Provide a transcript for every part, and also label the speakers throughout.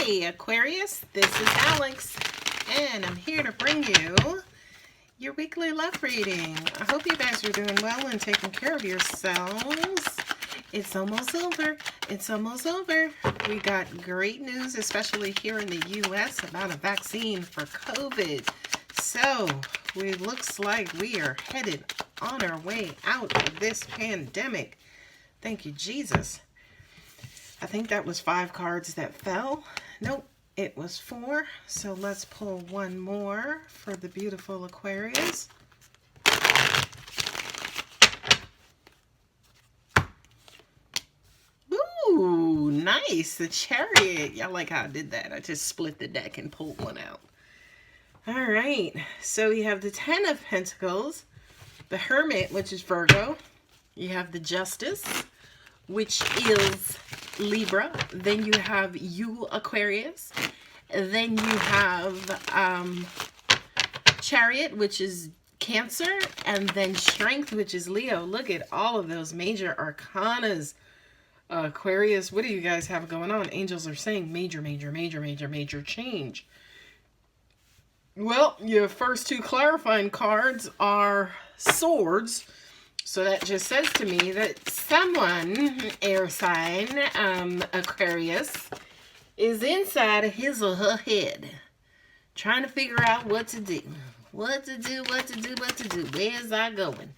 Speaker 1: Hey Aquarius, this is Alex, and I'm here to bring you your weekly love reading. I hope you guys are doing well and taking care of yourselves. It's almost over. It's almost over. We got great news, especially here in the U.S., about a vaccine for COVID. So, it looks like we are headed on our way out of this pandemic. Thank you, Jesus. I think that was 5 cards that fell. Nope, it was 4. So let's pull one more for the beautiful Aquarius. Ooh, nice. The Chariot. Y'all like how I did that. I just split the deck and pulled one out. All right. So you have the 10 of Pentacles, the Hermit, which is Virgo. You have the Justice, which is Libra. Then you have you, Aquarius. Then you have Chariot, which is Cancer. And then Strength, which is Leo. Look at all of those major arcanas. Aquarius, what do you guys have going on? Angels are saying major, major, major, major, major change. Well, your first 2 clarifying cards are Swords. So that just says to me that someone, air sign, Aquarius, is inside of his or her head trying to figure out what to do. What to do, what to do, what to do. Where's I going?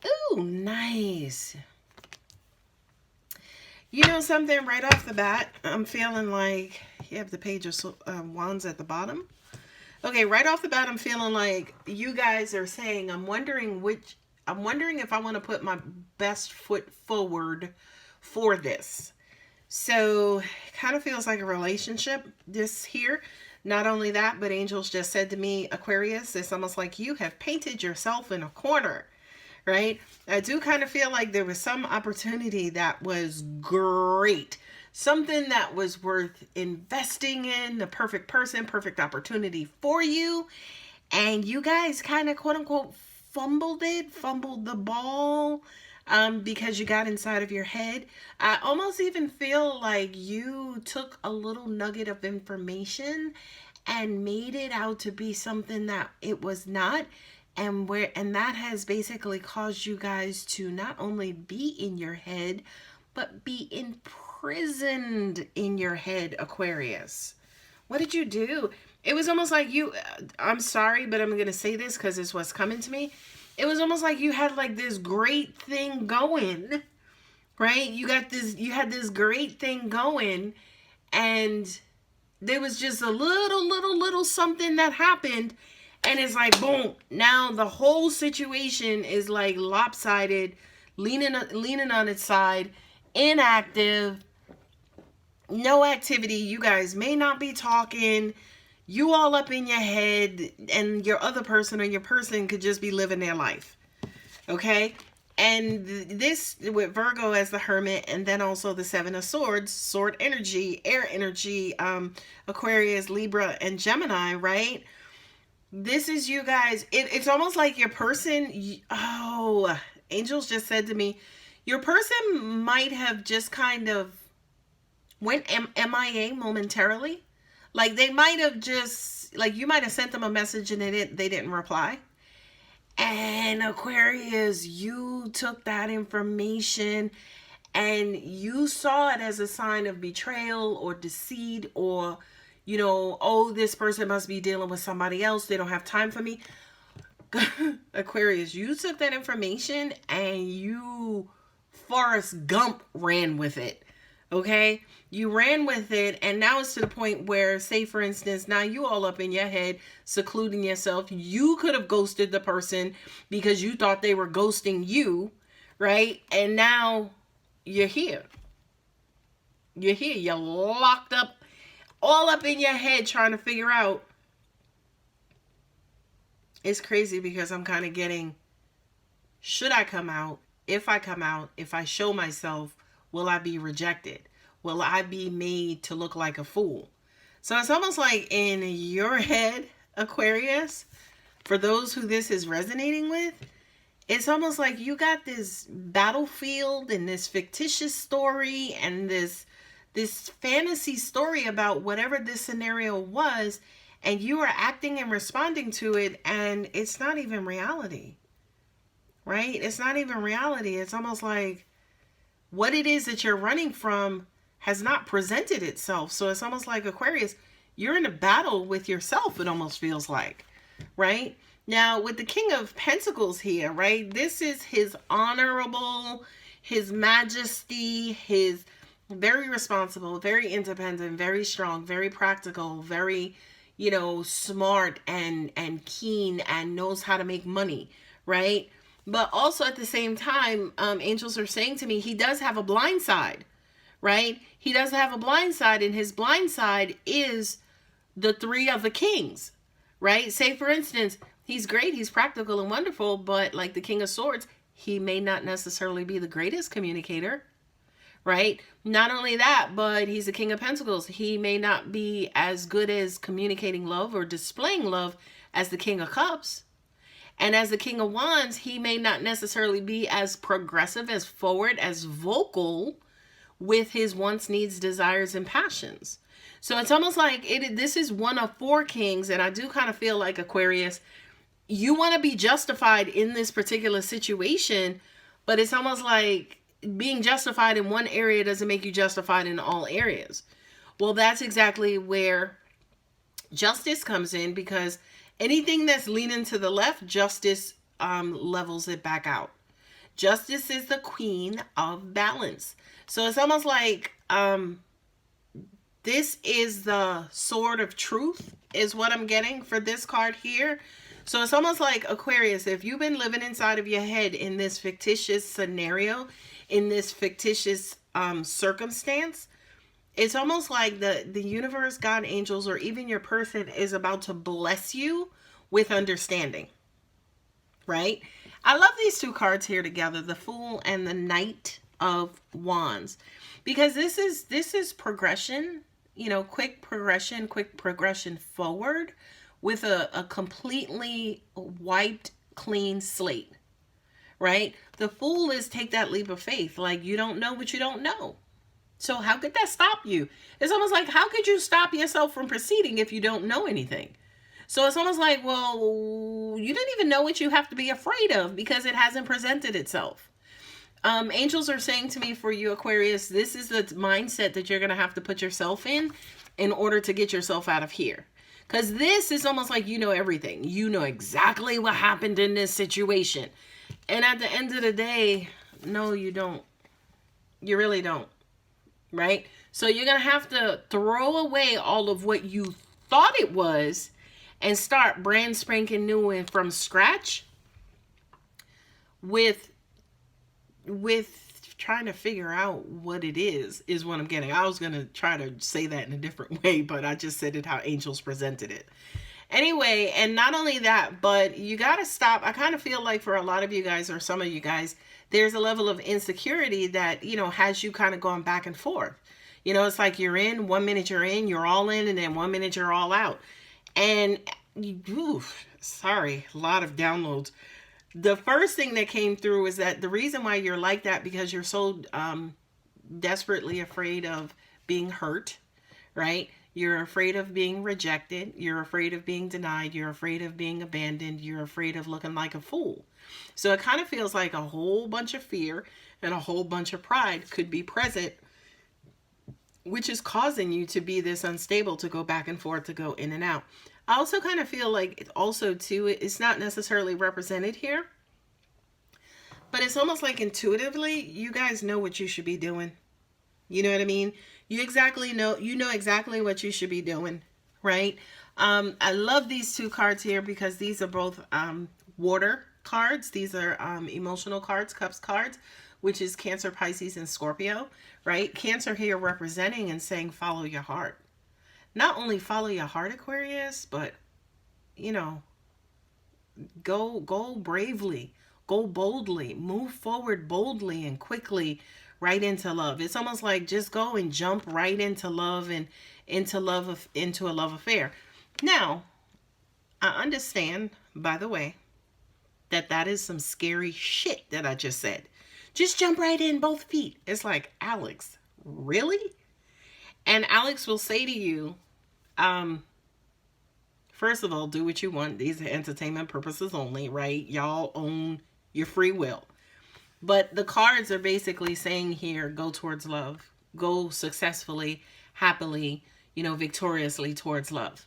Speaker 1: Ooh, nice. You know something, right off the bat, I'm feeling like you have the Page of Wands at the bottom. Okay, right off the bat, I'm feeling like you guys are saying, I'm wondering if I want to put my best foot forward for this. So, it kind of feels like a relationship, this here. Not only that, but angels just said to me, Aquarius, it's almost like you have painted yourself in a corner, right? I do kind of feel like there was some opportunity that was great. Something that was worth investing in, the perfect person, perfect opportunity for you. And you guys kind of, quote unquote, fumbled the ball because you got inside of your head. I almost even feel like you took a little nugget of information and made it out to be something that it was not. And that has basically caused you guys to not only be in your head, but be imprisoned in your head, Aquarius. What did you do? It was almost like you, I'm sorry, but I'm going to say this because it's what's coming to me. It was almost like you had like this great thing going, right? You had this great thing going, and there was just a little something that happened. And it's like, boom, now the whole situation is like lopsided, leaning on its side, inactive, no activity. You guys may not be talking. You all up in your head, and your other person or your person could just be living their life. Okay? And this with Virgo as the Hermit, and then also the 7 of Swords, sword energy, air energy, Aquarius, Libra, and Gemini, right? This is you guys. It's almost like your person, angels just said to me, your person might have just kind of went MIA momentarily. Like they might have just, like you might have sent them a message and they didn't reply. And Aquarius, you took that information and you saw it as a sign of betrayal or deceit, or, you know, oh, this person must be dealing with somebody else. They don't have time for me. Aquarius, you took that information and you Forrest Gump ran with it. Okay, you ran with it, and now it's to the point where, say for instance, now you all up in your head, secluding yourself. You could have ghosted the person because you thought they were ghosting you, right? And now you're here. You're here. You're locked up, all up in your head trying to figure out. It's crazy because I'm kind of getting, should I come out? If I come out, if I show myself, will I be rejected? Will I be made to look like a fool? So it's almost like in your head, Aquarius, for those who this is resonating with, it's almost like you got this battlefield and this fictitious story and this this fantasy story about whatever this scenario was, and you are acting and responding to it, and it's not even reality, right? It's not even reality. It's almost like what it is that you're running from has not presented itself. So it's almost like, Aquarius, you're in a battle with yourself, it almost feels like, right? Now, with the King of Pentacles here, right, this is his honorable, his majesty, his very responsible, very independent, very strong, very practical, very, you know, smart and keen and knows how to make money, right? But also at the same time, angels are saying to me, he does have a blind side, right? He does have a blind side, and his blind side is the three of the kings, right? Say, for instance, he's great, he's practical and wonderful, but like the King of Swords, he may not necessarily be the greatest communicator, right? Not only that, but he's the King of Pentacles. He may not be as good as communicating love or displaying love as the King of Cups. And as the King of Wands, he may not necessarily be as progressive, as forward, as vocal with his wants, needs, desires, and passions. So it's almost like this is one of four kings, and I do kind of feel like, Aquarius, you want to be justified in this particular situation, but it's almost like being justified in one area doesn't make you justified in all areas. Well, that's exactly where justice comes in, because anything that's leaning to the left, justice levels it back out. Justice is the queen of balance. So it's almost like this is the sword of truth is what I'm getting for this card here. So it's almost like, Aquarius, if you've been living inside of your head in this fictitious scenario, in this fictitious circumstance, it's almost like the universe, God, angels, or even your person is about to bless you with understanding, right? I love these two cards here together, the Fool and the Knight of Wands, because this is progression, you know, quick progression forward with a completely wiped clean slate, right? The Fool is take that leap of faith. Like, you don't know what you don't know. So how could that stop you? It's almost like, how could you stop yourself from proceeding if you don't know anything? So it's almost like, well, you didn't even know what you have to be afraid of because it hasn't presented itself. Angels are saying to me, for you, Aquarius, this is the mindset that you're going to have to put yourself in order to get yourself out of here. Because this is almost like you know everything. You know exactly what happened in this situation. And at the end of the day, no, you don't. You really don't. Right? So you're going to have to throw away all of what you thought it was and start brand spanking new and from scratch with trying to figure out what it is what I'm getting. I was going to try to say that in a different way, but I just said it how angels presented it. Anyway, and not only that, but you got to stop. I kind of feel like for a lot of you guys, or some of you guys, there's a level of insecurity that, you know, has you kind of going back and forth. You know, it's like you're in, 1 minute you're all in, and then 1 minute you're all out. And, sorry, a lot of downloads. The first thing that came through is that the reason why you're like that, because you're so desperately afraid of being hurt, right? You're afraid of being rejected. You're afraid of being denied. You're afraid of being abandoned. You're afraid of looking like a fool. So it kind of feels like a whole bunch of fear and a whole bunch of pride could be present, which is causing you to be this unstable, to go back and forth, to go in and out. I also kind of feel like it also too, it's not necessarily represented here, but it's almost like intuitively, you guys know what you should be doing. You know what I mean? You know exactly what you should be doing, right? I love these two cards here because these are both water cards. These are emotional cards, cups cards, which is Cancer, Pisces, and Scorpio, right? Cancer here representing and saying, follow your heart. Not only follow your heart, Aquarius, but, you know, go bravely, go boldly, move forward boldly and quickly right into love. It's almost like just go and jump right into love and into a love affair. Now, I understand, by the way, that is some scary shit that I just said. Just jump right in, both feet. It's like, Alex, really? And Alex will say to you, first of all, do what you want. These are entertainment purposes only, right? Y'all own your free will. But the cards are basically saying here, go towards love. Go successfully, happily, victoriously towards love.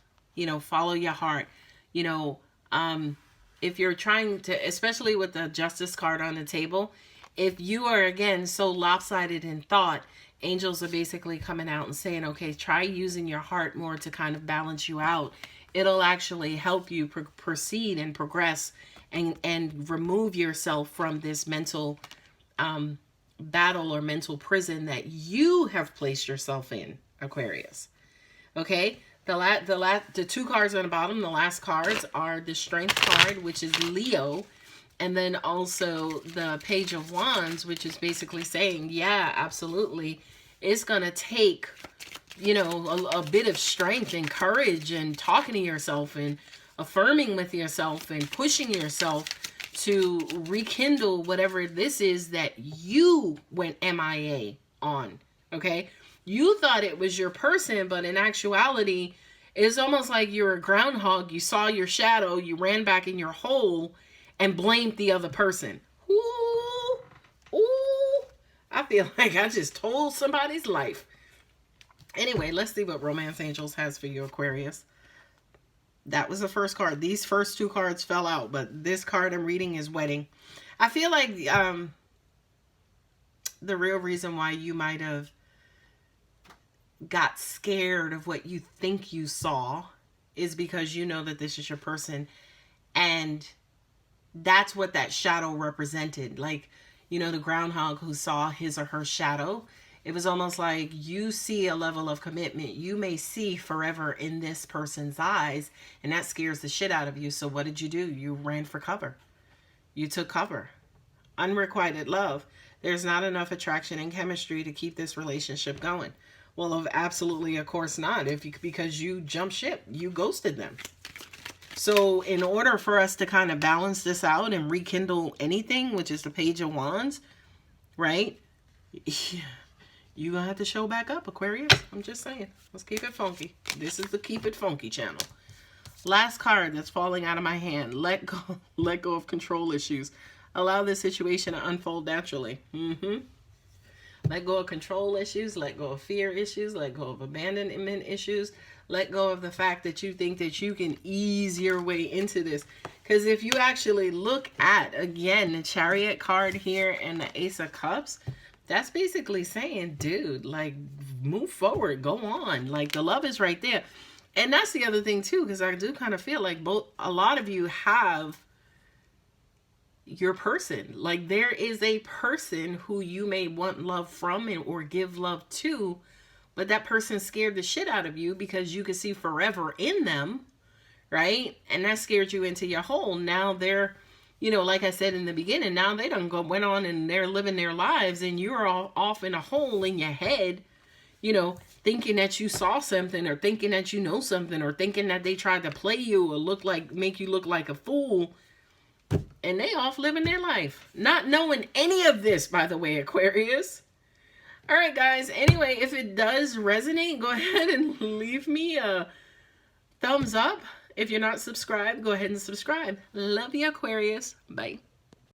Speaker 1: Follow your heart. If you're trying to, especially with the Justice card on the table, if you are, again, so lopsided in thought, angels are basically coming out and saying, okay, try using your heart more to kind of balance you out. It'll actually help you proceed and progress and remove yourself from this mental battle or mental prison that you have placed yourself in, Aquarius. Okay? The two cards on the bottom, the last cards, are the Strength card, which is Leo, and then also the Page of Wands, which is basically saying, yeah, absolutely, it's going to take, a bit of strength and courage and talking to yourself and affirming with yourself and pushing yourself to rekindle whatever this is that you went MIA on, okay? You thought it was your person, but in actuality, it's almost like you're a groundhog. You saw your shadow, you ran back in your hole and blamed the other person. Ooh, ooh, I feel like I just told somebody's life. Anyway, let's see what Romance Angels has for you, Aquarius. That was the first card. These first two cards fell out, but this card I'm reading is Wedding. I feel like the real reason why you might have got scared of what you think you saw is because you know that this is your person, and that's what that shadow represented. Like, the groundhog who saw his or her shadow. It was almost like you see a level of commitment you may see forever in this person's eyes, and that scares the shit out of you. So what did you do? You ran for cover. You took cover. Unrequited love. There's not enough attraction and chemistry to keep this relationship going. Well, absolutely, of course not. Because you jumped ship. You ghosted them. So in order for us to kind of balance this out and rekindle anything, which is the Page of Wands, right? You're going to have to show back up, Aquarius. I'm just saying. Let's keep it funky. This is the Keep It Funky channel. Last card that's falling out of my hand. Let go of control issues. Allow this situation to unfold naturally. Let go of control issues. Let go of fear issues. Let go of abandonment issues. Let go of the fact that you think that you can ease your way into this. Because if you actually look at, again, the Chariot card here and the Ace of Cups, that's basically saying, dude, like, move forward, go on. Like, the love is right there. And that's the other thing, too, because I do kind of feel like a lot of you have your person. Like, there is a person who you may want love from or give love to, but that person scared the shit out of you because you could see forever in them, right? And that scared you into your hole. Now they're, like I said in the beginning, now they went on and they're living their lives, and you're all off in a hole in your head, thinking that you saw something, or thinking that you know something, or thinking that they tried to play you or make you look like a fool. And they off living their life, not knowing any of this, by the way, Aquarius. All right, guys. Anyway, if it does resonate, go ahead and leave me a thumbs up. If you're not subscribed, go ahead and subscribe. Love you, Aquarius. Bye.